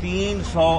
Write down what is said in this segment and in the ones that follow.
300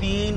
3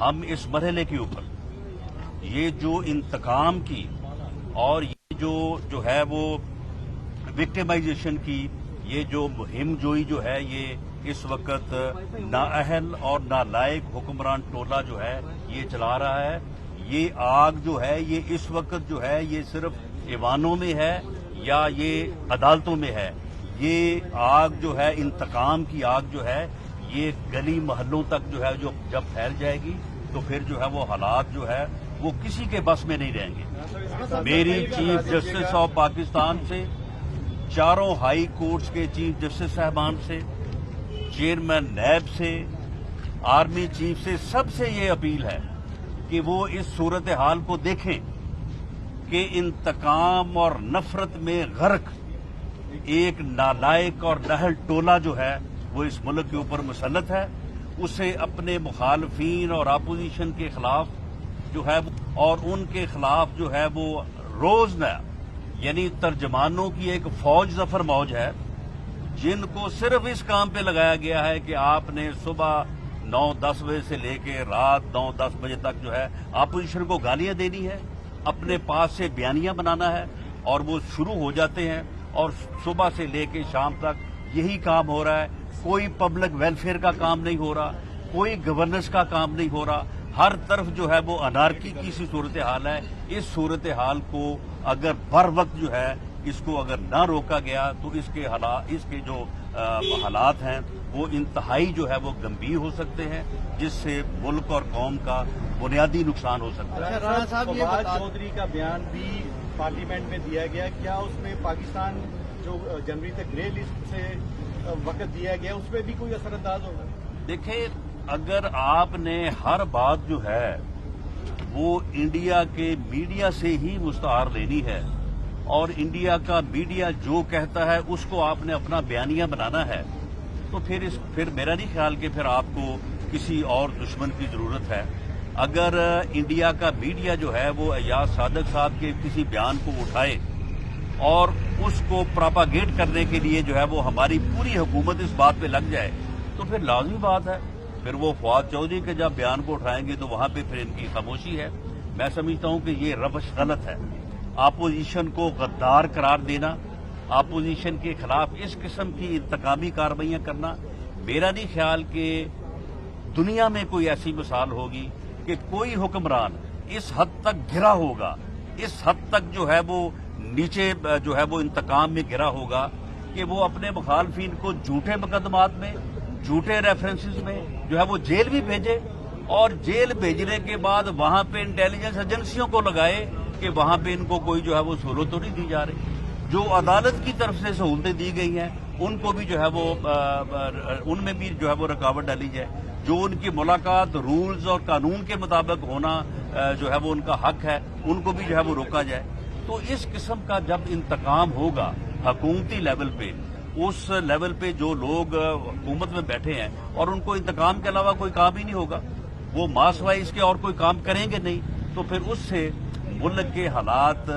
ہم اس مرحلے کے اوپر یہ جو انتقام کی اور یہ جو ہے وہ وکٹمائزیشن کی یہ جو مہم جوئی جو ہے یہ اس وقت نااہل اور نالائق حکمران ٹولہ جو ہے یہ چلا رہا ہے. یہ آگ جو ہے یہ اس وقت جو ہے یہ صرف ایوانوں میں ہے یا یہ عدالتوں میں ہے. یہ آگ جو ہے انتقام کی آگ جو ہے یہ گلی محلوں تک جو ہے جو جب پھیل جائے گی تو پھر جو ہے وہ حالات جو ہے وہ کسی کے بس میں نہیں رہیں گے. میری چیف جسٹس آف پاکستان سے، چاروں ہائی کورٹس کے چیف جسٹس صاحبان سے، چیئرمین نیب سے، آرمی چیف سے، سب سے یہ اپیل ہے کہ وہ اس صورتحال کو دیکھیں کہ انتقام اور نفرت میں غرق ایک نالائق اور نااہل ٹولہ جو ہے وہ اس ملک کے اوپر مسلط ہے. اسے اپنے مخالفین اور اپوزیشن کے خلاف جو ہے اور ان کے خلاف جو ہے وہ روز نیا یعنی ترجمانوں کی ایک فوج ظفر موج ہے جن کو صرف اس کام پہ لگایا گیا ہے کہ آپ نے صبح 9-10 بجے سے لے کے رات 9-10 بجے تک جو ہے اپوزیشن کو گالیاں دینی ہے، اپنے پاس سے بیانیاں بنانا ہے اور وہ شروع ہو جاتے ہیں اور صبح سے لے کے شام تک یہی کام ہو رہا ہے. کوئی پبلک ویلفیئر کا کام نہیں ہو رہا، کوئی گورننس کا کام نہیں ہو رہا. ہر طرف جو ہے وہ انارکی کی سی صورتحال ہے. اس صورتحال کو اگر بر وقت جو ہے اس کو اگر نہ روکا گیا تو اس کے جو حالات ہیں وہ انتہائی جو ہے وہ گمبھیر ہو سکتے ہیں جس سے ملک اور قوم کا بنیادی نقصان ہو سکتا ہے. رانا صاحب فواد چودھری کا بیان بھی پارلیمنٹ میں دیا گیا، کیا اس میں پاکستان جو جنوری تک گرے لسٹ سے وقت دیا گیا اس پہ بھی کوئی اثر انداز ہوگا؟ دیکھیں، اگر آپ نے ہر بات جو ہے وہ انڈیا کے میڈیا سے ہی مستعار لینی ہے اور انڈیا کا میڈیا جو کہتا ہے اس کو آپ نے اپنا بیانیہ بنانا ہے تو پھر میرا نہیں خیال کہ پھر آپ کو کسی اور دشمن کی ضرورت ہے. اگر انڈیا کا میڈیا جو ہے وہ ایاز صادق صاحب کے کسی بیان کو اٹھائے اور اس کو پراپاگیٹ کرنے کے لیے جو ہے وہ ہماری پوری حکومت اس بات پہ لگ جائے تو پھر لازمی بات ہے پھر وہ فواد چودھری کے جب بیان کو اٹھائیں گے تو وہاں پہ پھر ان کی خاموشی ہے. میں سمجھتا ہوں کہ یہ روش غلط ہے. اپوزیشن کو غدار قرار دینا، اپوزیشن کے خلاف اس قسم کی انتقامی کارروائیاں کرنا، میرا نہیں خیال کہ دنیا میں کوئی ایسی مثال ہوگی کہ کوئی حکمران اس حد تک گرا ہوگا، اس حد تک جو ہے وہ نیچے جو ہے وہ انتقام میں گرا ہوگا کہ وہ اپنے مخالفین کو جھوٹے مقدمات میں، جھوٹے ریفرنسز میں جو ہے وہ جیل بھی بھیجے اور جیل بھیجنے کے بعد وہاں پہ انٹیلیجنس ایجنسیوں کو لگائے کہ وہاں پہ ان کو کوئی جو ہے وہ سہولت تو نہیں دی جا رہی. جو عدالت کی طرف سے سہولتیں دی گئی ہیں ان کو بھی جو ہے وہ ان میں بھی جو ہے وہ رکاوٹ ڈالی جائے. جو ان کی ملاقات رولز اور قانون کے مطابق ہونا جو ہے وہ ان کا حق ہے ان کو بھی جو ہے وہ روکا جائے. تو اس قسم کا جب انتقام ہوگا حکومتی لیول پہ، اس لیول پہ جو لوگ حکومت میں بیٹھے ہیں اور ان کو انتقام کے علاوہ کوئی کام ہی نہیں ہوگا، وہ ماس وائز کے اور کوئی کام کریں گے نہیں، تو پھر اس سے ملک کے حالات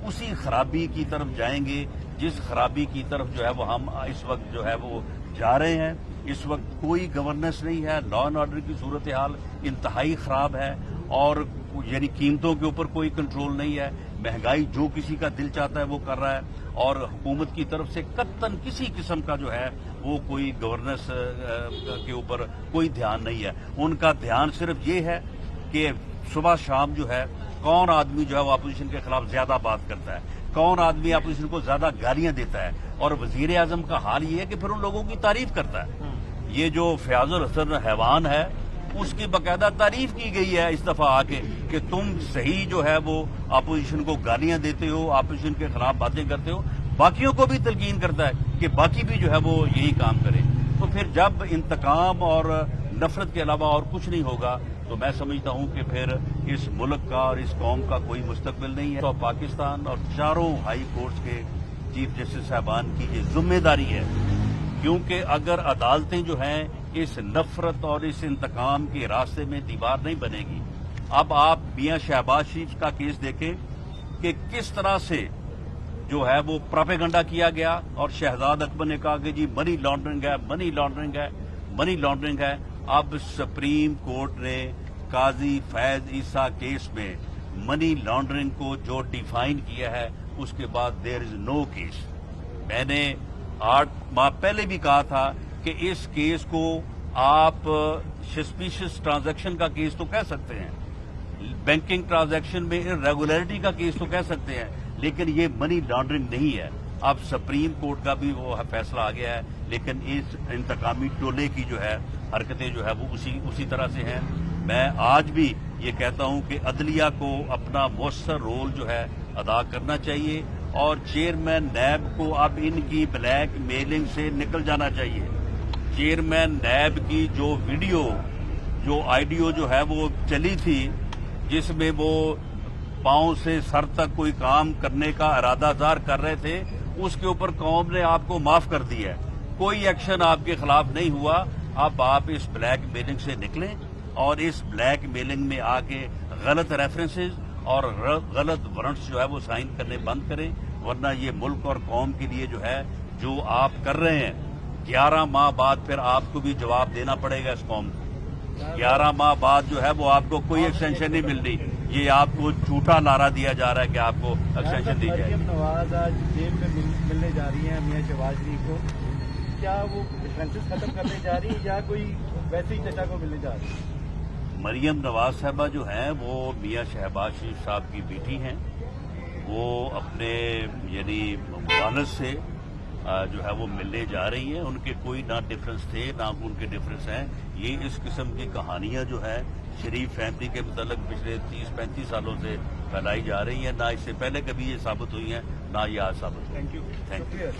اسی خرابی کی طرف جائیں گے جس خرابی کی طرف جو ہے وہ ہم اس وقت جو ہے وہ جا رہے ہیں. اس وقت کوئی گورننس نہیں ہے، لا اینڈ آرڈر کی صورتحال انتہائی خراب ہے اور یعنی قیمتوں کے اوپر کوئی کنٹرول نہیں ہے. مہنگائی جو کسی کا دل چاہتا ہے وہ کر رہا ہے اور حکومت کی طرف سے قطعاً کسی قسم کا جو ہے وہ کوئی گورننس کے اوپر کوئی دھیان نہیں ہے. ان کا دھیان صرف یہ ہے کہ صبح شام جو ہے کون آدمی جو ہے وہ اپوزیشن کے خلاف زیادہ بات کرتا ہے، کون آدمی اپوزیشن کو زیادہ گالیاں دیتا ہے. اور وزیر اعظم کا حال یہ ہے کہ پھر ان لوگوں کی تعریف کرتا ہے. یہ جو فیاض الحسن حیوان ہے اس کی باقاعدہ تعریف کی گئی ہے اس دفعہ آ کے کہ تم صحیح جو ہے وہ اپوزیشن کو گالیاں دیتے ہو، اپوزیشن کے خلاف باتیں کرتے ہو، باقیوں کو بھی تلقین کرتا ہے کہ باقی بھی جو ہے وہ یہی کام کریں. تو پھر جب انتقام اور نفرت کے علاوہ اور کچھ نہیں ہوگا تو میں سمجھتا ہوں کہ پھر اس ملک کا اور اس قوم کا کوئی مستقبل نہیں ہے. تو پاکستان اور چاروں ہائی کورٹس کے چیف جسٹس صاحبان کی یہ ذمہ داری ہے، کیونکہ اگر عدالتیں جو ہیں اس نفرت اور اس انتقام کے راستے میں دیوار نہیں بنے گی. اب آپ میاں شہباز شریف کا کیس دیکھیں کہ کس طرح سے جو ہے وہ پراپیگنڈا کیا گیا اور شہزاد اکبر نے کہا کہ جی منی لانڈرنگ ہے، منی لانڈرنگ ہے، منی لانڈرنگ ہے. اب سپریم کورٹ نے قاضی فیض عیسیٰ کیس میں منی لانڈرنگ کو جو ڈیفائن کیا ہے اس کے بعد دیر از نو کیس. میں نے 8 ماہ پہلے بھی کہا تھا کہ اس کیس کو آپ سسپیشس ٹرانزیکشن کا کیس تو کہہ سکتے ہیں, بینکنگ ٹرانزیکشن میں ریگولیرٹی کا کیس تو کہہ سکتے ہیں, لیکن یہ منی لانڈرنگ نہیں ہے. اب سپریم کورٹ کا بھی وہ فیصلہ آ گیا ہے, لیکن اس انتقامی ٹولے کی جو ہے حرکتیں جو ہے وہ اسی طرح سے ہیں. میں آج بھی یہ کہتا ہوں کہ عدلیہ کو اپنا مؤثر رول جو ہے ادا کرنا چاہیے, اور چیئرمین نیب کو اب ان کی بلیک میلنگ سے نکل جانا چاہیے. چیئرمین نیب کی جو ویڈیو جو آئیڈیو جو ہے وہ چلی تھی, جس میں وہ پاؤں سے سر تک کوئی کام کرنے کا ارادہ ظاہر کر رہے تھے, اس کے اوپر قوم نے آپ کو معاف کر دیا ہے. کوئی ایکشن آپ کے خلاف نہیں ہوا. اب آپ اس بلیک میلنگ سے نکلیں اور اس بلیک میلنگ میں آ کے غلط ریفرنسز اور غلط وارنٹس جو ہے وہ سائن کرنے بند کریں, ورنہ یہ ملک اور قوم کے لیے جو ہے جو آپ کر رہے ہیں 11 ماہ بعد پھر آپ کو بھی جواب دینا پڑے گا اس قوم کو. 11 ماہ بعد جو ہے وہ آپ کو کوئی ایکسٹینشن نہیں مل رہی. یہ آپ کو جھوٹا نعرہ دیا جا رہا ہے کہ آپ کو ایکسٹینشن دی جائے. مریم نواز آج جیل میں ملنے جا رہی ہیں میاں شہباز شریف کو, کیا وہ ڈفرینسز ختم کرنے جا رہی ہیں یا کوئی ویسے ہی چچا کو ملنے جا رہی ہیں؟ مریم نواز صاحبہ جو ہیں وہ میاں شہباز شریف صاحب کی بیٹی ہیں. وہ اپنے یعنی والد سے جو ہے وہ ملنے جا رہی ہیں. ان کے کوئی نہ ڈفرینس تھے نہ ان کے ڈفرینس ہیں. یہ اس قسم کی کہانیاں جو ہے شریف فیملی کے متعلق پچھلے 30-35 سالوں سے پھیلائی جا رہی ہیں. نہ اس سے پہلے کبھی یہ ثابت ہوئی ہیں, نہ یہ آج ثابت ہوئی. Thank you.